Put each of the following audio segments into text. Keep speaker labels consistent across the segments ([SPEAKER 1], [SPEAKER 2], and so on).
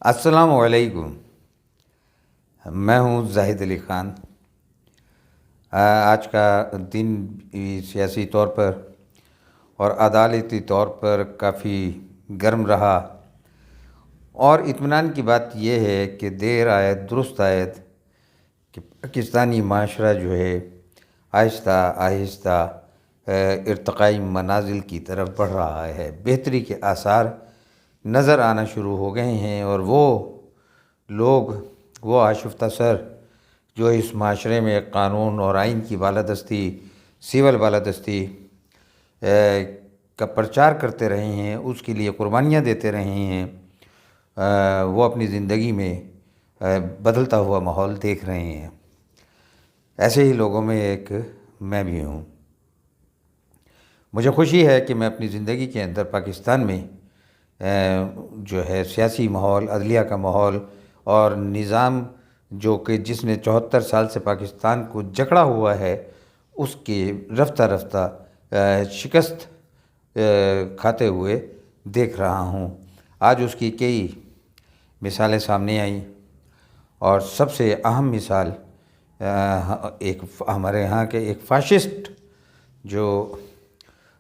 [SPEAKER 1] السلام علیکم۔ میں ہوں زاہد علی خان۔ آج کا دن سیاسی طور پر اور عدالتی طور پر کافی گرم رہا، اور اطمینان کی بات یہ ہے کہ دیر آید درست آید کہ پاکستانی معاشرہ جو ہے آہستہ آہستہ ارتقائی منازل کی طرف بڑھ رہا ہے، بہتری کے آثار نظر آنا شروع ہو گئے ہیں، اور وہ لوگ، وہ آشفتہ سر جو اس معاشرے میں قانون اور آئین کی بالادستی، سول بالادستی کا پرچار کرتے رہے ہیں، اس کے لیے قربانیاں دیتے رہے ہیں، وہ اپنی زندگی میں بدلتا ہوا ماحول دیکھ رہے ہیں۔ ایسے ہی لوگوں میں ایک میں بھی ہوں۔ مجھے خوشی ہے کہ میں اپنی زندگی کے اندر پاکستان میں جو ہے سیاسی ماحول، عدلیہ کا ماحول اور نظام جو کہ جس نے 74 سال سے پاکستان کو جکڑا ہوا ہے، اس کی رفتہ رفتہ شکست کھاتے ہوئے دیکھ رہا ہوں۔ آج اس کی کئی مثالیں سامنے آئیں، اور سب سے اہم مثال ایک ہمارے ہاں کے ایک فاشسٹ جو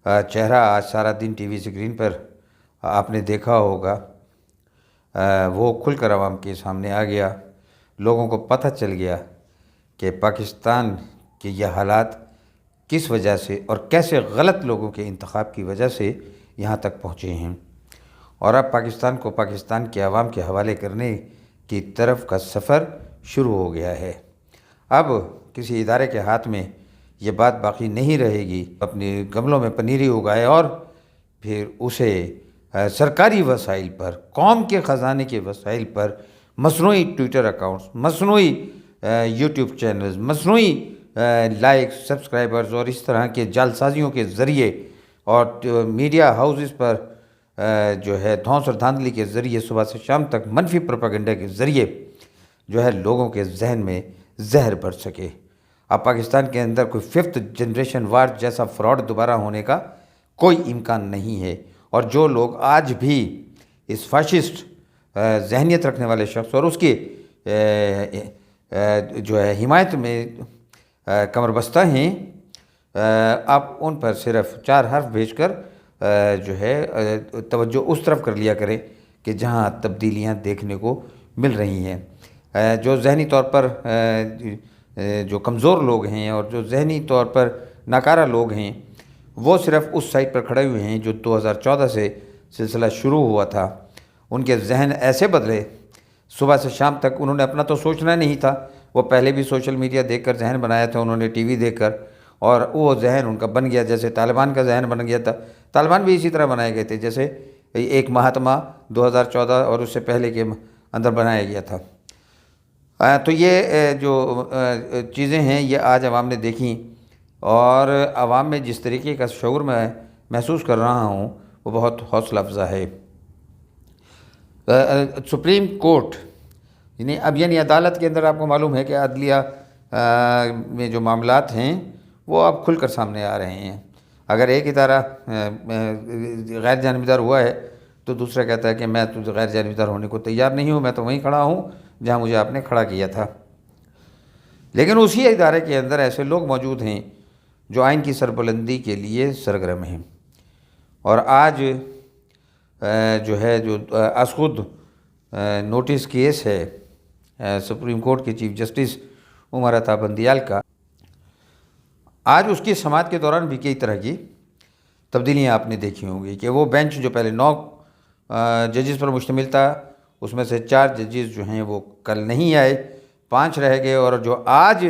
[SPEAKER 1] چہرہ آج سارا دن ٹی وی اسکرین پر آپ نے دیکھا ہوگا، وہ کھل کر عوام کے سامنے آ گیا۔ لوگوں کو پتہ چل گیا کہ پاکستان کے یہ حالات کس وجہ سے اور کیسے غلط لوگوں کے انتخاب کی وجہ سے یہاں تک پہنچے ہیں، اور اب پاکستان کو پاکستان کے عوام کے حوالے کرنے کی طرف کا سفر شروع ہو گیا ہے۔ اب کسی ادارے کے ہاتھ میں یہ بات باقی نہیں رہے گی اپنے گملوں میں پنیری اگائے اور پھر اسے سرکاری وسائل پر، قوم کے خزانے کے وسائل پر مصنوعی ٹویٹر اکاؤنٹس، مصنوعی یوٹیوب چینلز، مصنوعی لائکس، سبسکرائبرز اور اس طرح کے جعل سازیوں کے ذریعے اور میڈیا ہاؤسز پر جو ہے دھونس اور دھاندلی کے ذریعے صبح سے شام تک منفی پروپیگنڈا کے ذریعے جو ہے لوگوں کے ذہن میں زہر بھر سکے۔ اب پاکستان کے اندر کوئی 5th جنریشن وار جیسا فراڈ دوبارہ ہونے کا کوئی امکان نہیں ہے، اور جو لوگ آج بھی اس فاشسٹ ذہنیت رکھنے والے شخص اور اس کی جو ہے حمایت میں کمر بستہ ہیں، آپ ان پر صرف 4 حرف بھیج کر جو ہے توجہ اس طرف کر لیا کریں کہ جہاں تبدیلیاں دیکھنے کو مل رہی ہیں۔ جو ذہنی طور پر جو کمزور لوگ ہیں اور جو ذہنی طور پر ناکارہ لوگ ہیں، وہ صرف اس سائٹ پر کھڑے ہوئے ہیں جو 2014 سے سلسلہ شروع ہوا تھا۔ ان کے ذہن ایسے بدلے، صبح سے شام تک انہوں نے اپنا تو سوچنا نہیں تھا، وہ پہلے بھی سوشل میڈیا دیکھ کر ذہن بنایا تھا انہوں نے، ٹی وی دیکھ کر، اور وہ ذہن ان کا بن گیا جیسے طالبان کا ذہن بن گیا تھا۔ طالبان بھی اسی طرح بنائے گئے تھے جیسے ایک مہاتما 2014 اور اس سے پہلے کے اندر بنایا گیا تھا۔ تو یہ جو چیزیں ہیں یہ آج عوام نے دیکھیں، اور عوام میں جس طریقے کا شعور میں محسوس کر رہا ہوں وہ بہت حوصلہ افزا ہے۔ سپریم کورٹ یعنی عدالت کے اندر آپ کو معلوم ہے کہ عدلیہ میں جو معاملات ہیں وہ اب کھل کر سامنے آ رہے ہیں۔ اگر ایک ادارہ غیر جانبدار ہوا ہے تو دوسرا کہتا ہے کہ میں تو غیر جانبدار ہونے کو تیار نہیں ہوں، میں تو وہیں کھڑا ہوں جہاں مجھے آپ نے کھڑا کیا تھا۔ لیکن اسی ادارے کے اندر ایسے لوگ موجود ہیں جو آئین کی سربلندی کے لیے سرگرم ہیں، اور آج جو ہے جو از خود نوٹس کیس ہے سپریم کورٹ کے چیف جسٹس عمر عطا بندیال کا، آج اس کی سماعت کے دوران بھی کئی طرح کی تبدیلیاں آپ نے دیکھی ہوں گی کہ وہ بینچ جو پہلے 9 ججز پر مشتمل تھا، اس میں سے 4 ججز جو ہیں وہ کل نہیں آئے، 5 رہ گئے، اور جو آج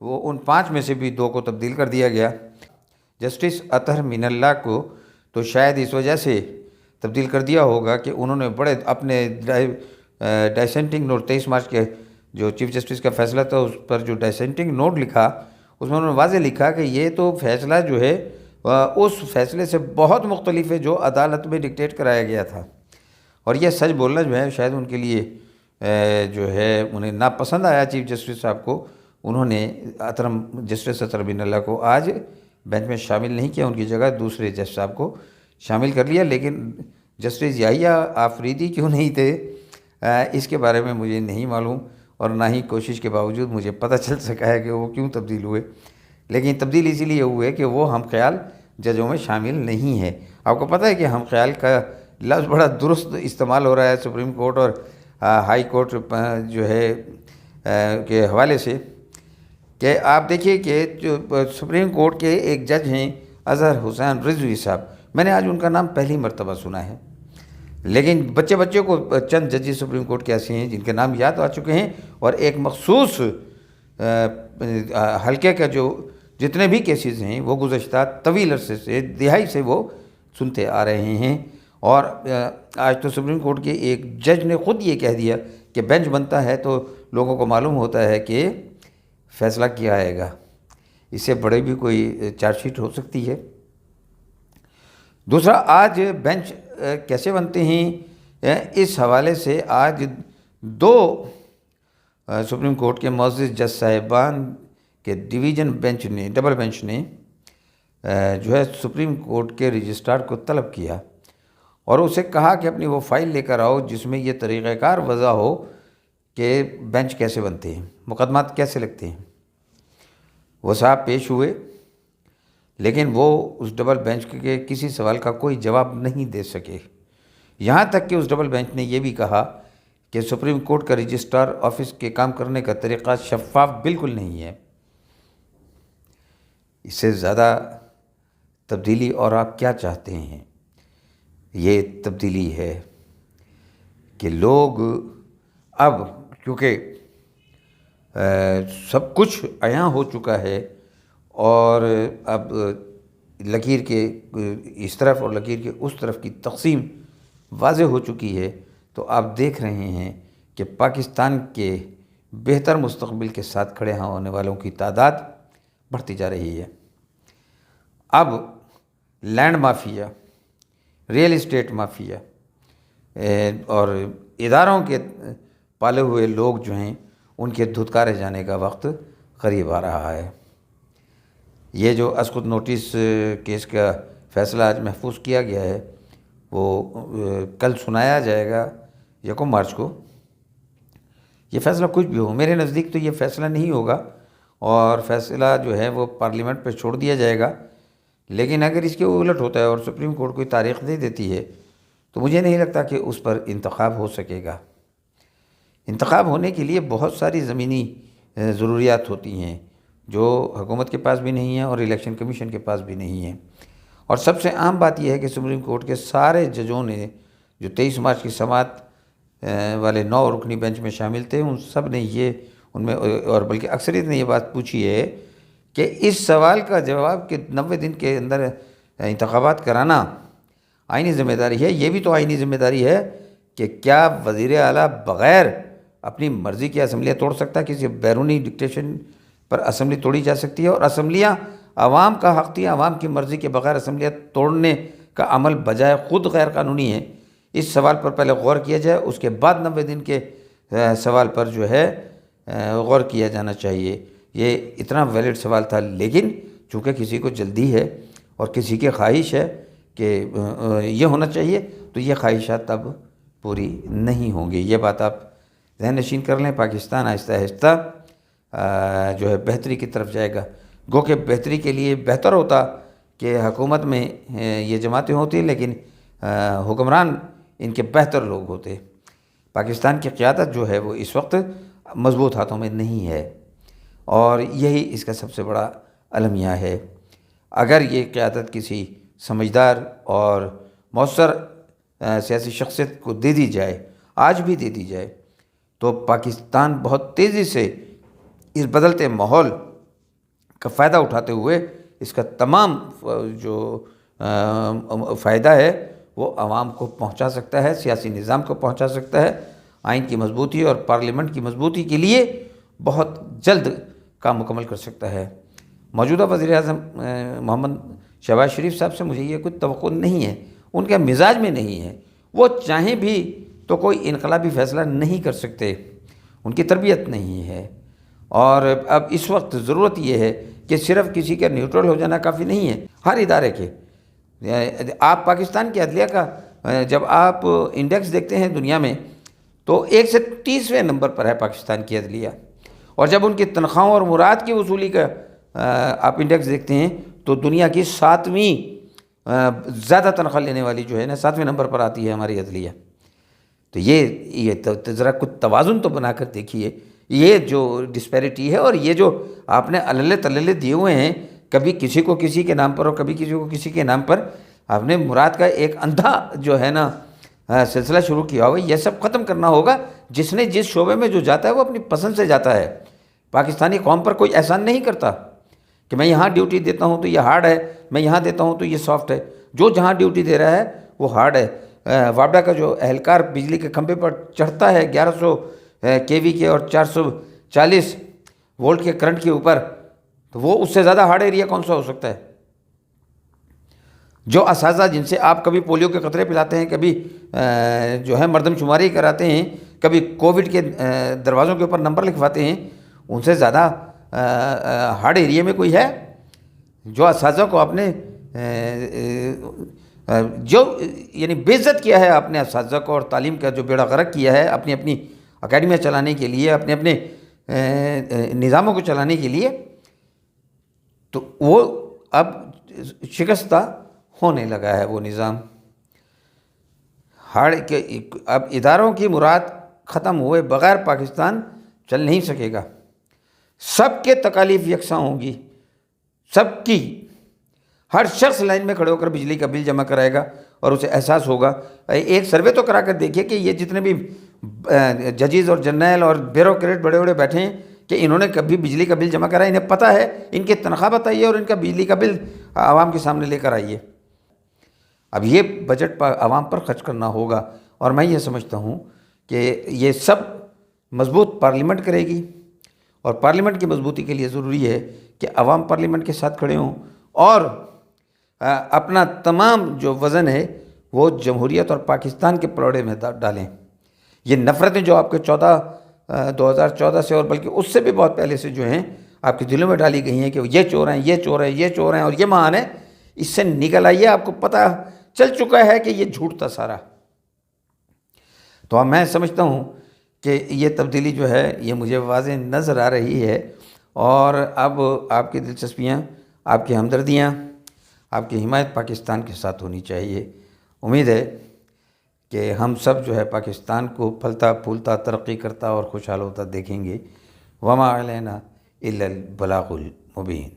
[SPEAKER 1] وہ ان 5 میں سے بھی 2 کو تبدیل کر دیا گیا۔ جسٹس اطہر من اللہ کو تو شاید اس وجہ سے تبدیل کر دیا ہوگا کہ انہوں نے بڑے اپنے ڈائسینٹنگ نوٹ 23 مارچ کے جو چیف جسٹس کا فیصلہ تھا اس پر جو ڈائسینٹنگ نوٹ لکھا، اس میں انہوں نے واضح لکھا کہ یہ تو فیصلہ جو ہے اس فیصلے سے بہت مختلف ہے جو عدالت میں ڈکٹیٹ کرایا گیا تھا، اور یہ سچ بولنا جو ہے شاید ان کے لیے جو ہے انہیں ناپسند آیا چیف جسٹس صاحب کو۔ انہوں نے جسٹس اطہر من اللہ کو آج بینچ میں شامل نہیں کیا، ان کی جگہ دوسرے جج صاحب کو شامل کر لیا۔ لیکن جسٹس یحییٰ آفریدی کیوں نہیں تھے؟ اس کے بارے میں مجھے نہیں معلوم، اور نہ ہی کوشش کے باوجود مجھے پتہ چل سکا ہے کہ وہ کیوں تبدیل ہوئے، لیکن تبدیل اسی لیے ہوئے کہ وہ ہم خیال ججوں میں شامل نہیں ہے۔ آپ کو پتہ ہے کہ ہم خیال کا لفظ بڑا درست استعمال ہو رہا ہے سپریم کورٹ اور ہائی کورٹ جو ہے کے حوالے سے، کہ آپ دیکھیے کہ جو سپریم کورٹ کے ایک جج ہیں اظہر حسین رضوی صاحب، میں نے آج ان کا نام پہلی مرتبہ سنا ہے، لیکن بچے کو چند ججز سپریم کورٹ کے ایسے ہیں جن کے نام یاد آ چکے ہیں، اور ایک مخصوص حلقے کا جو جتنے بھی کیسز ہیں وہ گزشتہ طویل عرصے سے دہائی سے وہ سنتے آ رہے ہیں، اور آج تو سپریم کورٹ کے ایک جج نے خود یہ کہہ دیا کہ بینچ بنتا ہے تو لوگوں کو معلوم ہوتا ہے کہ فیصلہ کیا آئے گا، اس سے بڑے بھی کوئی چارج شیٹ ہو سکتی ہے۔ دوسرا، آج بینچ کیسے بنتے ہیں، اس حوالے سے آج دو سپریم کورٹ کے معزز جج صاحبان کے ڈویژن بینچ نے، ڈبل بینچ نے جو ہے سپریم کورٹ کے رجسٹرار کو طلب کیا اور اسے کہا کہ اپنی وہ فائل لے کر آؤ جس میں یہ طریقہ کار وضع ہو کہ بینچ کیسے بنتے ہیں، مقدمات کیسے لگتے ہیں۔ وہ صاحب پیش ہوئے، لیکن وہ اس ڈبل بینچ کے کسی سوال کا کوئی جواب نہیں دے سکے، یہاں تک کہ اس ڈبل بینچ نے یہ بھی کہا کہ سپریم کورٹ کا رجسٹرار آفس کے کام کرنے کا طریقہ شفاف بالکل نہیں ہے۔ اس سے زیادہ تبدیلی اور آپ کیا چاہتے ہیں؟ یہ تبدیلی ہے کہ لوگ اب کیونکہ سب کچھ عیاں ہو چکا ہے اور اب لکیر کے اس طرف اور لکیر کے اس طرف کی تقسیم واضح ہو چکی ہے، تو آپ دیکھ رہے ہیں کہ پاکستان کے بہتر مستقبل کے ساتھ کھڑے ہونے والوں کی تعداد بڑھتی جا رہی ہے۔ اب land mafia, real estate mafia اور اداروں کے پالے ہوئے لوگ جو ہیں ان کے دھتکارے جانے کا وقت قریب آ رہا ہے۔ یہ جو اسقط نوٹس کیس کا فیصلہ آج محفوظ کیا گیا ہے وہ کل سنایا جائے گا 1 مارچ کو۔ یہ فیصلہ کچھ بھی ہو، میرے نزدیک تو یہ فیصلہ نہیں ہوگا اور فیصلہ جو ہے وہ پارلیمنٹ پہ چھوڑ دیا جائے گا، لیکن اگر اس کے الٹ ہوتا ہے اور سپریم کورٹ کوئی تاریخ دے دیتی ہے تو مجھے نہیں لگتا کہ اس پر انتخاب ہو سکے گا۔ انتخاب ہونے کے لیے بہت ساری زمینی ضروریات ہوتی ہیں جو حکومت کے پاس بھی نہیں ہیں اور الیکشن کمیشن کے پاس بھی نہیں ہیں، اور سب سے عام بات یہ ہے کہ سپریم کورٹ کے سارے ججوں نے جو 23 مارچ کی سماعت والے 9 رکنی بینچ میں شامل تھے، ان سب نے یہ ان میں اور بلکہ اکثریت نے یہ بات پوچھی ہے کہ اس سوال کا جواب کہ 90 دن کے اندر انتخابات کرانا آئینی ذمہ داری ہے، یہ بھی تو آئینی ذمہ داری ہے کہ کیا وزیر اعلیٰ بغیر اپنی مرضی کی اسمبلیاں توڑ سکتا ہے؟ کسی بیرونی ڈکٹیشن پر اسمبلی توڑی جا سکتی ہے، اور اسمبلیاں عوام کا حق تھی، عوام کی مرضی کے بغیر اسمبلیاں توڑنے کا عمل بجائے خود غیر قانونی ہے۔ اس سوال پر پہلے غور کیا جائے، اس کے بعد 90 دن کے سوال پر جو ہے غور کیا جانا چاہیے۔ یہ اتنا ویلڈ سوال تھا، لیکن چونکہ کسی کو جلدی ہے اور کسی کی خواہش ہے کہ یہ ہونا چاہیے، تو یہ خواہشات اب پوری نہیں ہوں گی۔ یہ بات آپ ذہن نشین کر لیں۔ پاکستان آہستہ آہستہ جو ہے بہتری کی طرف جائے گا، گو کہ بہتری کے لیے بہتر ہوتا کہ حکومت میں یہ جماعتیں ہوتی لیکن حکمران ان کے بہتر لوگ ہوتے۔ پاکستان کی قیادت جو ہے وہ اس وقت مضبوط ہاتھوں میں نہیں ہے، اور یہی اس کا سب سے بڑا المیہ ہے۔ اگر یہ قیادت کسی سمجھدار اور مؤثر سیاسی شخصیت کو دے دی جائے، آج بھی دے دی جائے، تو پاکستان بہت تیزی سے اس بدلتے ماحول کا فائدہ اٹھاتے ہوئے اس کا تمام جو فائدہ ہے وہ عوام کو پہنچا سکتا ہے، سیاسی نظام کو پہنچا سکتا ہے، آئین کی مضبوطی اور پارلیمنٹ کی مضبوطی کے لیے بہت جلد کام مکمل کر سکتا ہے۔ موجودہ وزیر اعظم محمد شہباز شریف صاحب سے مجھے یہ کوئی توقع نہیں ہے، ان کے مزاج میں نہیں ہے، وہ چاہیں بھی تو کوئی انقلابی فیصلہ نہیں کر سکتے، ان کی تربیت نہیں ہے، اور اب اس وقت ضرورت یہ ہے کہ صرف کسی کا نیوٹرل ہو جانا کافی نہیں ہے، ہر ادارے کے۔ آپ پاکستان کی عدلیہ کا جب آپ انڈیکس دیکھتے ہیں دنیا میں، تو 1 سے 30ویں نمبر پر ہے پاکستان کی عدلیہ، اور جب ان کی تنخواہوں اور مراد کی وصولی کا آپ انڈیکس دیکھتے ہیں تو دنیا کی 7ویں زیادہ تنخواہ لینے والی جو ہے نا 7ویں نمبر پر آتی ہے ہماری عدلیہ۔ تو یہ ذرا کچھ توازن تو بنا کر دیکھیے، یہ جو ڈسپیرٹی ہے اور یہ جو آپ نے عللے تللے دیے ہوئے ہیں، کبھی کسی کو کسی کے نام پر اور کبھی کسی کو کسی کے نام پر، آپ نے مراد کا ایک اندھا جو ہے نا سلسلہ شروع کیا ہوا، یہ سب ختم کرنا ہوگا۔ جس نے جس شعبے میں جو جاتا ہے وہ اپنی پسند سے جاتا ہے۔ پاکستانی قوم پر کوئی احسان نہیں کرتا کہ میں یہاں ڈیوٹی دیتا ہوں تو یہ ہارڈ ہے، میں یہاں دیتا ہوں تو یہ سافٹ ہے۔ جو جہاں ڈیوٹی دے رہا ہے وہ ہارڈ ہے۔ وابڈا کا جو اہلکار بجلی کے کھمبے پر چڑھتا ہے 1100 kV کے اور 440 وولٹ کے کرنٹ کے اوپر، تو وہ اس سے زیادہ ہارڈ ایریا کون سا ہو سکتا ہے؟ جو اساتذہ جن سے آپ کبھی پولیو کے قطرے پلاتے ہیں، کبھی جو ہے مردم شماری کراتے ہیں، کبھی کووڈ کے دروازوں کے اوپر نمبر لکھواتے ہیں، ان سے زیادہ ہارڈ ایریا میں کوئی ہے؟ جو اساتذہ کو آپ نے جو یعنی بے عزت کیا ہے آپ نے اساتذہ کو، اور تعلیم کا جو بیڑا غرق کیا ہے اپنی اپنی اکیڈمیاں چلانے کے لیے، اپنے اپنے نظاموں کو چلانے کے لیے، تو وہ اب شکستہ ہونے لگا ہے وہ نظام۔ اب اداروں کی مراد ختم ہوئے بغیر پاکستان چل نہیں سکے گا۔ سب کے تکالیف یکساں ہوں گی، سب کی، ہر شخص لائن میں کھڑے ہو کر بجلی کا بل جمع کرائے گا اور اسے احساس ہوگا۔ ایک سروے تو کرا کر دیکھیے کہ یہ جتنے بھی ججز اور جرنیل اور بیوروکریٹ بڑے بڑے بیٹھے ہیں کہ انہوں نے کبھی بجلی کا بل جمع کرایا؟ انہیں پتہ ہے؟ ان کی تنخواہ بتائیے اور ان کا بجلی کا بل عوام کے سامنے لے کر آئیے۔ اب یہ بجٹ عوام پر خرچ کرنا ہوگا، اور میں یہ سمجھتا ہوں کہ یہ سب مضبوط پارلیمنٹ کرے گی، اور پارلیمنٹ کی مضبوطی کے لیے ضروری ہے کہ عوام پارلیمنٹ کے ساتھ کھڑے ہوں اور اپنا تمام جو وزن ہے وہ جمہوریت اور پاکستان کے پلوڑے میں ڈالیں۔ یہ نفرتیں جو آپ کے 2014 سے اور بلکہ اس سے بھی بہت پہلے سے جو ہیں آپ کے دلوں میں ڈالی گئی ہیں کہ یہ چور ہیں، یہ چور ہیں، یہ چور ہیں اور یہ مہان ہیں، اس سے نکل آئیے۔ آپ کو پتہ چل چکا ہے کہ یہ جھوٹ تھا سارا۔ تو میں سمجھتا ہوں کہ یہ تبدیلی جو ہے یہ مجھے واضح نظر آ رہی ہے، اور اب آپ کی دلچسپیاں، آپ کی ہمدردیاں، آپ کی حمایت پاکستان کے ساتھ ہونی چاہیے۔ امید ہے کہ ہم سب جو ہے پاکستان کو پھلتا پھولتا، ترقی کرتا اور خوشحال ہوتا دیکھیں گے۔ وما علینا الا البلاغ المبین۔